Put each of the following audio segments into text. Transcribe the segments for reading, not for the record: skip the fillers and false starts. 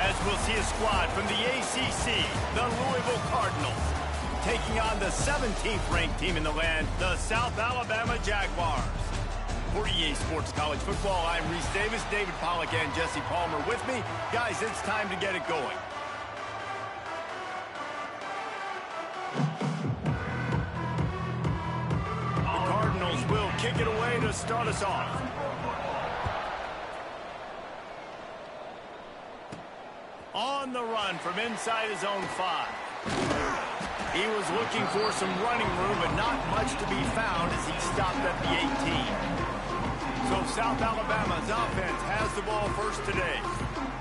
As we'll see a squad from the ACC, the Louisville Cardinals, taking on the 17th ranked team in the land, the South Alabama Jaguars. For EA Sports College Football, I'm Reese Davis, David Pollack, and Jesse Palmer with me. Guys, it's time to get it going. The Cardinals will kick it away to start us off. On the run from inside his own 5. He was looking for some running room, but not much to be found as he stopped at the 18. So South Alabama's offense has the ball first today.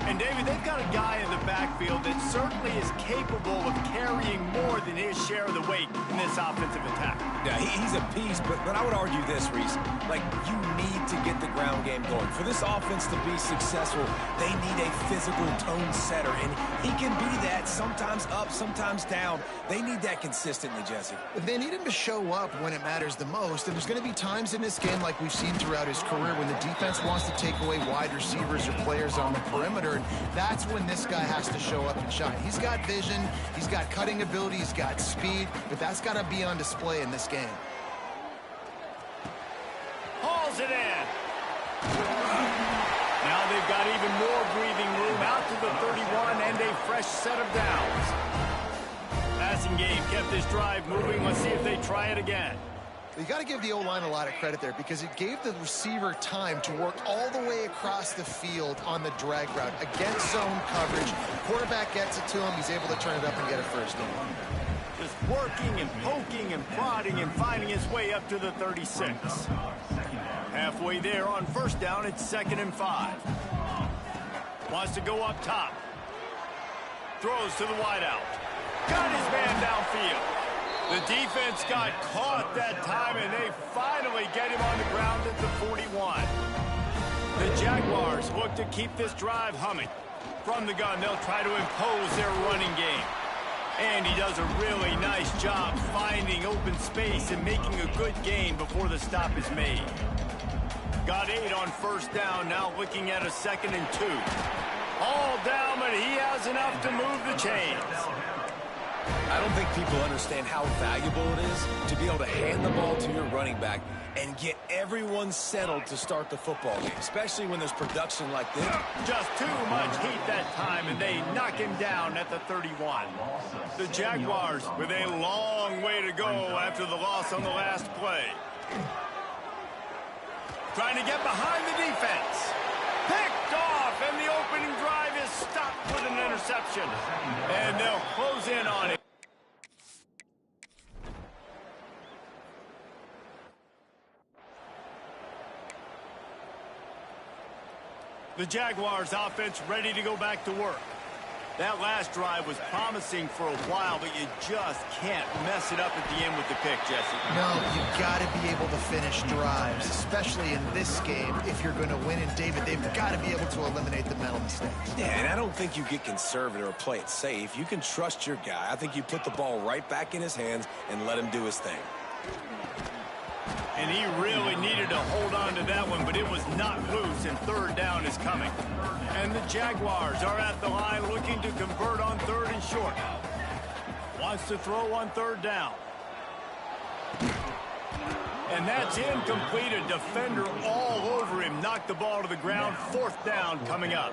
And, David, they've got a guy in the backfield that certainly is capable of carrying more than his share of the weight in this offensive attack. Yeah, he's a piece, but I would argue this, Reese. Like, you need to get the ground game going. For this offense to be successful, they need a physical tone setter, and he can be that, sometimes up, sometimes down. They need that consistently, Jesse. They need him to show up when it matters the most, and there's going to be times in this game, like we've seen throughout his career, when the defense wants to take away wide receivers or players on the perimeter, and that's when this guy has to show up and shine. He's got vision, he's got cutting ability, he's got speed, but that's got to be on display in this game. Hauls it in. Now they've got even more breathing room out to the 31 and a fresh set of downs. Passing game kept this drive moving. Let's see if they try it again. You got to give the O-line a lot of credit there because it gave the receiver time to work all the way across the field on the drag route against zone coverage. Quarterback gets it to him. He's able to turn it up and get a first down. Just working and poking and prodding and finding his way up to the 36. Halfway there on first down, it's 2nd and 5. Wants to go up top. Throws to the wideout. Got his man downfield. The defense got caught that time, and they finally get him on the ground at the 41. The Jaguars look to keep this drive humming. From the gun, they'll try to impose their running game. And he does a really nice job finding open space and making a good gain before the stop is made. Got 8 on first down, now looking at a 2nd and 2. All down, but he has enough to move the chains. I don't think people understand how valuable it is to be able to hand the ball to your running back and get everyone settled to start the football game, especially when there's production like this. Just too much heat that time, and they knock him down at the 31. The Jaguars with a long way to go after the loss on the last play. Trying to get behind the defense. Picked off, and the opening drive is stopped with an interception. And they'll close in on it. The Jaguars offense ready to go back to work. That last drive was promising for a while, but you just can't mess it up at the end with the pick, Jesse. No, you've got to be able to finish drives, especially in this game if you're going to win. And, David, they've got to be able to eliminate the mental mistakes. Yeah, and I don't think you get conservative or play it safe. You can trust your guy. I think you put the ball right back in his hands and let him do his thing. And he really needed to hold on to that one, but it was not loose, and 3rd down is coming. And the Jaguars are at the line looking to convert on 3rd and short. Wants to throw on 3rd down. And that's incomplete. A defender all over him. Knocked the ball to the ground. 4th down coming up.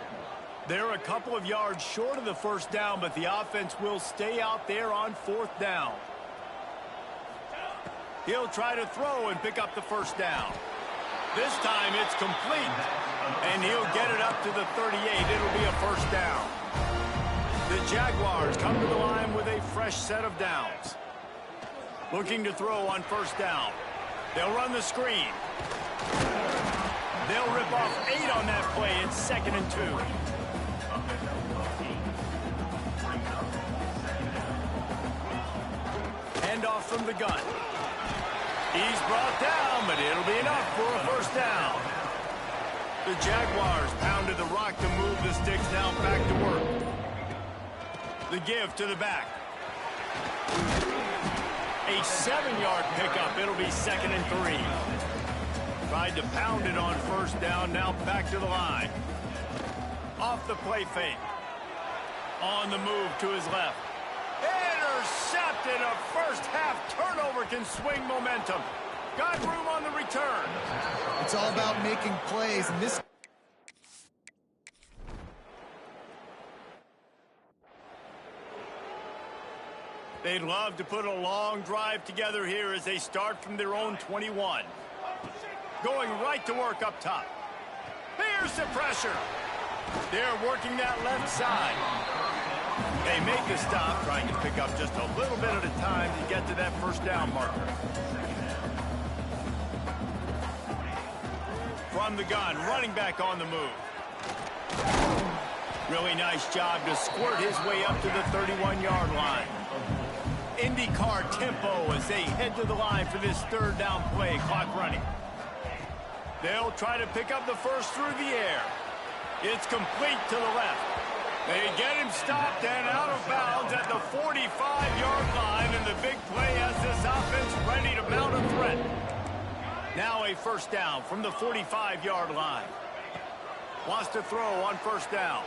They're a couple of yards short of the first down, but the offense will stay out there on 4th down. He'll try to throw and pick up the first down. This time it's complete, and he'll get it up to the 38. It'll be a first down. The Jaguars come to the line with a fresh set of downs. Looking to throw on first down. They'll run the screen. They'll rip off 8 on that play. It's 2nd and 2. Handoff from the gun. He's brought down, but it'll be enough for a first down. The Jaguars pounded the rock to move the sticks. Now back to work. The give to the back. A 7-yard pickup. It'll be 2nd and 3. Tried to pound it on first down. Now back to the line. Off the play fake. On the move to his left. Intercepted. A first-half turnover can swing momentum. Got room on the return. It's all about making plays, and this... They'd love to put a long drive together here as they start from their own 21. Going right to work up top. Here's the pressure. They're working that left side. They make a stop, trying to pick up just a little bit at a time to get to that first down marker. From the gun, running back on the move. Really nice job to squirt his way up to the 31-yard line. IndyCar tempo as they head to the line for this third down play, clock running. They'll try to pick up the first through the air. It's complete to the left. They get him stopped and out of bounds at the 45-yard line, and the big play has this offense ready to mount a threat. Now a first down from the 45-yard line. Wants to throw on first down.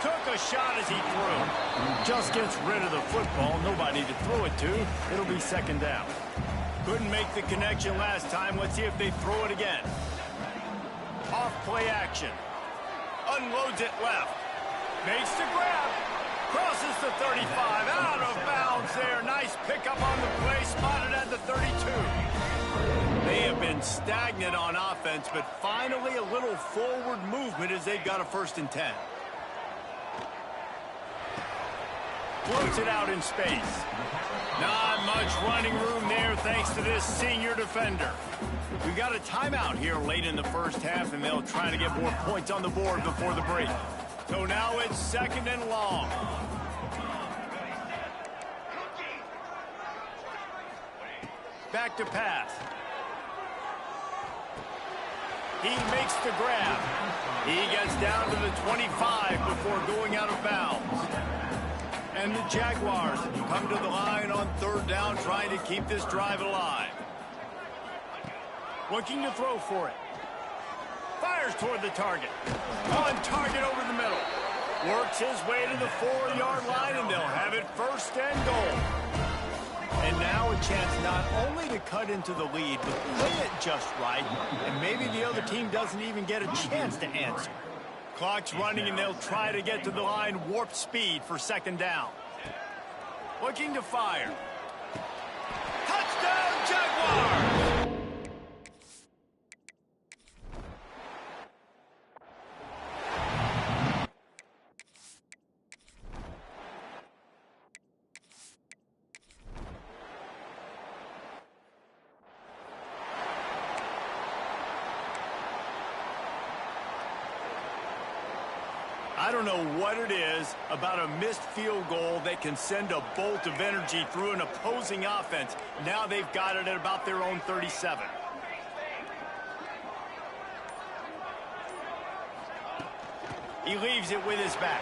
Took a shot as he threw. Just gets rid of the football. Nobody to throw it to. It'll be second down. Couldn't make the connection last time. Let's see if they throw it again. Off play action. Unloads it left. Makes the grab. Crosses the 35. Out of bounds there. Nice pickup on the play. Spotted at the 32. They have been stagnant on offense, but finally a little forward movement as they've got a 1st and 10. Floats it out in space. Not much running room there thanks to this senior defender. We got a timeout here late in the first half, and they'll try to get more points on the board before the break. So now it's 2nd and long. Back to pass. He makes the grab. He gets down to the 25 before going out of bounds. And the Jaguars come to the line on 3rd down, trying to keep this drive alive. Looking to throw for it. Fires toward the target. On target over the middle. Works his way to the 4-yard line, and they'll have it 1st and goal. And now a chance not only to cut into the lead, but play it just right, and maybe the other team doesn't even get a chance to answer. Clock's running, and they'll try to get to the line warp speed for 2nd down. Looking to fire. Touchdown, Jaguars! I don't know what it is about a missed field goal that can send a bolt of energy through an opposing offense. Now they've got it at about their own 37. He leaves it with his back.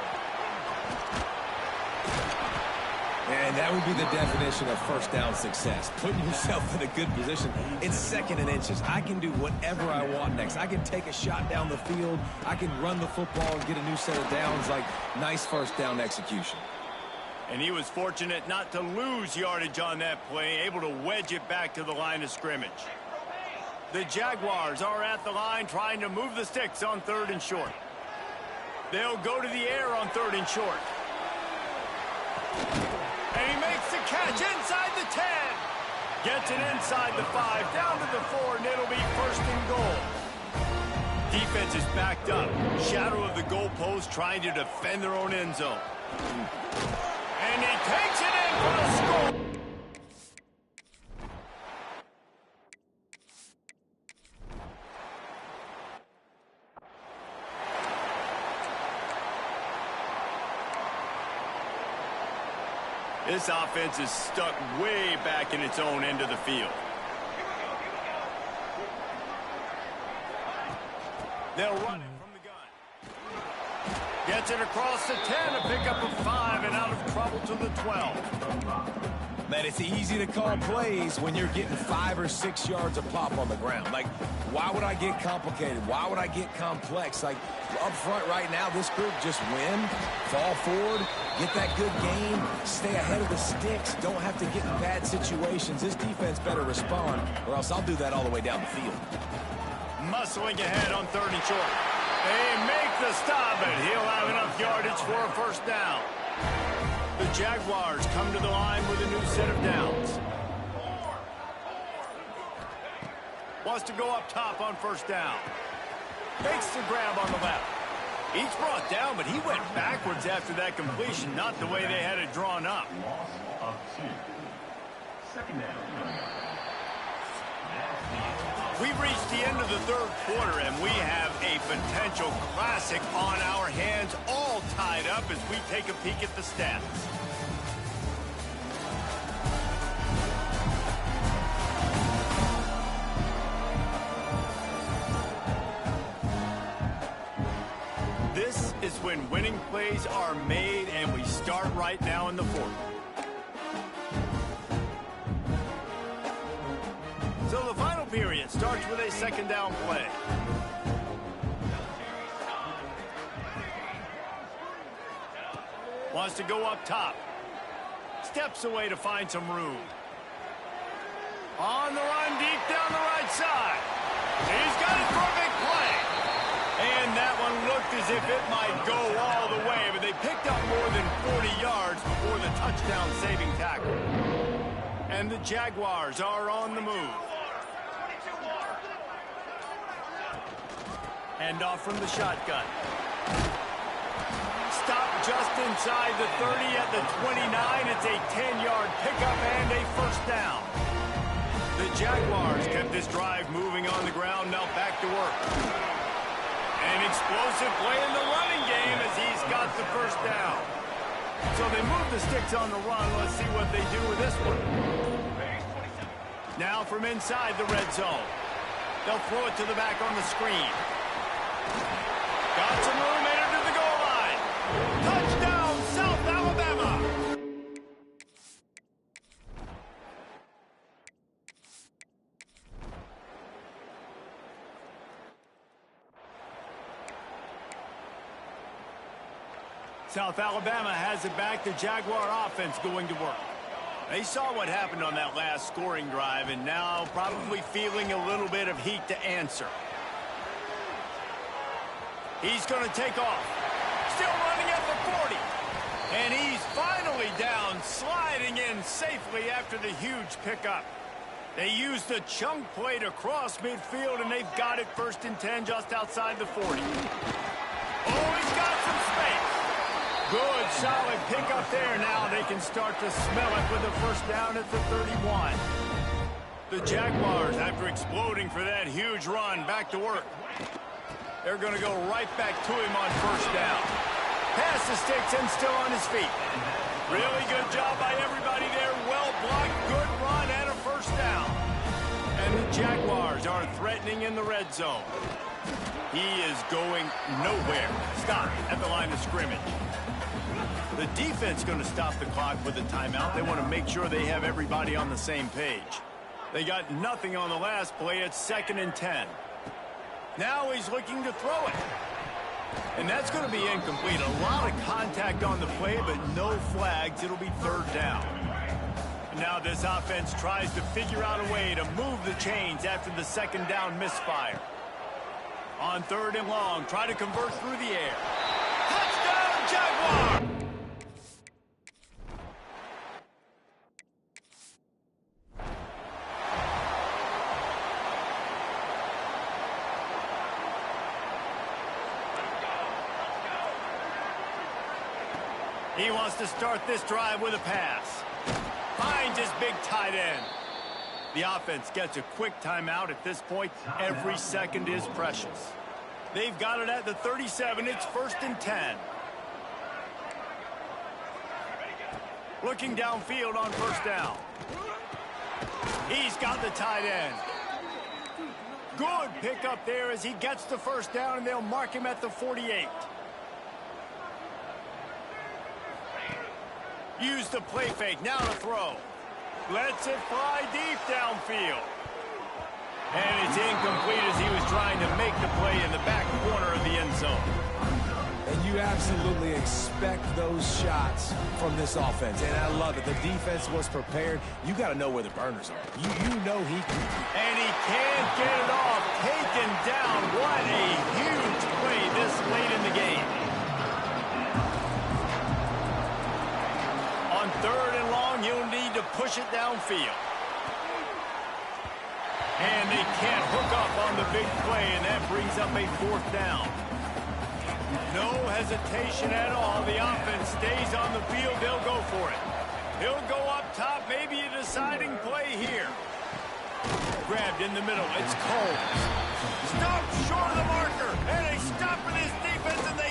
And that would be the definition of 1st down success. Putting yourself in a good position. It's 2nd and inches. I can do whatever I want next. I can take a shot down the field. I can run the football and get a new set of downs. Like, nice 1st down execution. And he was fortunate not to lose yardage on that play, able to wedge it back to the line of scrimmage. The Jaguars are at the line trying to move the sticks on 3rd and short. They'll go to the air on 3rd and short. And he makes the catch inside the 10. Gets it inside the 5, down to the 4, and it'll be 1st and goal. Defense is backed up. Shadow of the goalpost trying to defend their own end zone. And he takes it in for the score. This offense is stuck way back in its own end of the field. They'll run it from the gun. Gets it across the 10, a pickup of 5, and out of trouble to the 12. Man, it's easy to call plays when you're getting 5 or 6 yards a pop on the ground. Like, why would I get complicated? Why would I get complex? Like, up front right now, this group just win, fall forward, get that good game, stay ahead of the sticks, don't have to get in bad situations. This defense better respond, or else I'll do that all the way down the field. Muscling ahead on 3rd and short. They make the stop, and he'll have enough yardage for a first down. The Jaguars come to the line with a new set of downs. Wants to go up top on 1st down. Makes the grab on the left. He's brought down, but he went backwards after that completion, not the way they had it drawn up. Loss of 2. 2nd down. We've reached the end of the 3rd quarter, and we have a potential classic on our hands, all tied up as we take a peek at the stats. This is when winning plays are made, and we start right now in the 4th. So the final period starts with a 2nd down play. Wants to go up top. Steps away to find some room. On the run, deep down the right side. He's got it for a big play. And that one looked as if it might go all the way, but they picked up more than 40 yards before the touchdown-saving tackle. And the Jaguars are on the move. Hand off from the shotgun. Stop just inside the 30 at the 29. It's a 10-yard pickup and a first down. The Jaguars kept this drive moving on the ground, now back to work. An explosive play in the running game as he's got the first down. So they move the sticks on the run. Let's see what they do with this one. Now from inside the red zone. They'll throw it to the back on the screen. Got some room, made it to the goal line. Touchdown, South Alabama. South Alabama has it back. The Jaguar offense going to work. They saw what happened on that last scoring drive, and now probably feeling a little bit of heat to answer. He's going to take off. Still running at the 40. And he's finally down, sliding in safely after the huge pickup. They used a chunk play to cross midfield, and they've got it 1st and 10 just outside the 40. Oh, he's got some space. Good, solid pickup there. Now they can start to smell it with a first down at the 31. The Jaguars, after exploding for that huge run, back to work. They're going to go right back to him on first down. Pass the sticks and still on his feet. Really good job by everybody there. Well blocked, good run, and a first down. And the Jaguars are threatening in the red zone. He is going nowhere. Stop at the line of scrimmage. The defense going to stop the clock with a timeout. They want to make sure they have everybody on the same page. They got nothing on the last play. It's 2nd and 10. Now he's looking to throw it. And that's going to be incomplete. A lot of contact on the play, but no flags. It'll be 3rd down. Now this offense tries to figure out a way to move the chains after the 2nd down misfire. On 3rd and long, try to convert through the air. Touchdown, Jaguar! He wants to start this drive with a pass. Finds his big tight end. The offense gets a quick timeout at this point. Every second is precious. They've got it at the 37. It's 1st and 10. Looking downfield on first down. He's got the tight end. Good pickup there as he gets the first down, and they'll mark him at the 48. Use the play fake, now to throw. Lets it fly deep downfield. And it's incomplete as he was trying to make the play in the back corner of the end zone. And you absolutely expect those shots from this offense. And I love it. The defense was prepared. You got to know where the burners are. You know he can. And he can't get it off. Taken down. What a huge play this late in the game. On 3rd and long, he'll need to push it downfield. And they can't hook up on the big play, and that brings up a 4th down. No hesitation at all. The offense stays on the field. They'll go for it. He'll go up top. Maybe a deciding play here. Grabbed in the middle. It's Cole. Stopped short of the marker. And they stop with his defense, and they